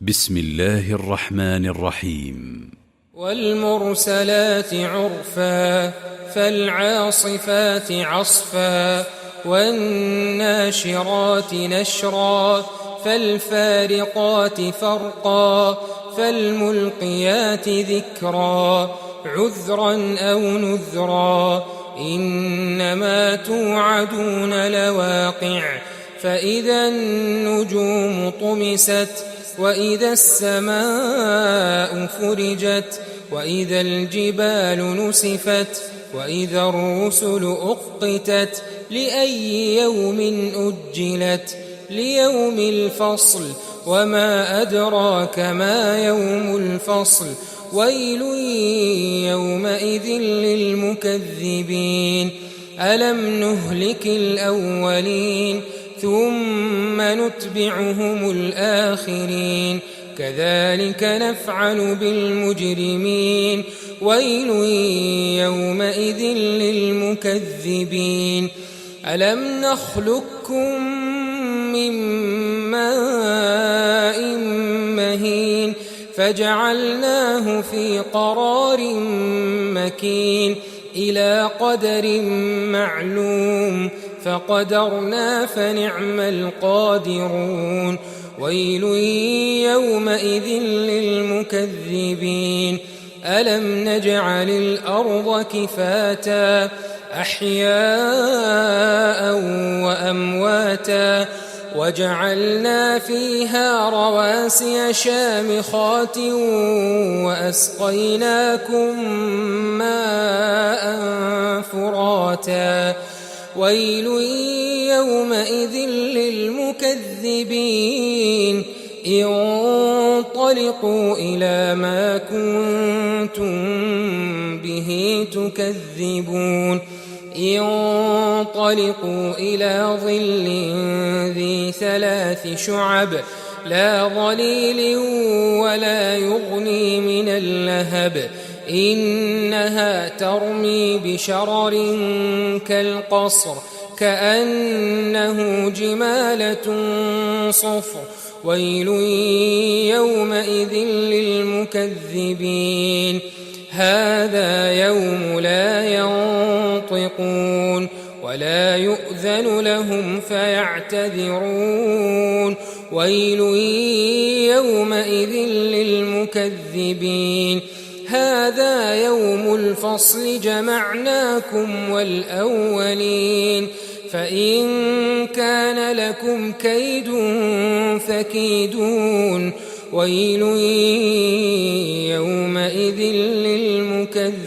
بسم الله الرحمن الرحيم. والمرسلات عرفا فالعاصفات عصفا والناشرات نشرا فالفارقات فرقا فالملقيات ذكرا عذرا أو نذرا إنما توعدون لواقع فإذا النجوم طمست وإذا السماء فرجت وإذا الجبال نسفت وإذا الرسل أقتت لأي يوم أجلت ليوم الفصل وما أدراك ما يوم الفصل ويل يومئذ للمكذبين ألم نهلك الأولين ثم نتبعهم الآخرين كذلك نفعل بالمجرمين ويل يومئذ للمكذبين ألم نخلقكم من ماء مهين فجعلناه في قرار مكين إلى قدر معلوم فقدرنا فنعم القادرون ويل يومئذ للمكذبين ألم نجعل الأرض كفاتا أحياء وأمواتا وجعلنا فيها رواسي شامخات وأسقيناكم ماء فراتا ويل يومئذ للمكذبين انطلقوا إلى ما كنتم به تكذبون انطلقوا إلى ظل ذي 3 شعب لا ظليل ولا يغني من اللهب إنها ترمي بشرر كالقصر كأنه جمالة صفر ويل يومئذ للمكذبين هذا يوم لا ينطقون ولا يؤذن لهم فيعتذرون ويل يومئذ للمكذبين هذا يوم الفصل جمعناكم والأولين فإن كان لكم كيد فكيدون ويل يومئذ للمكذبين.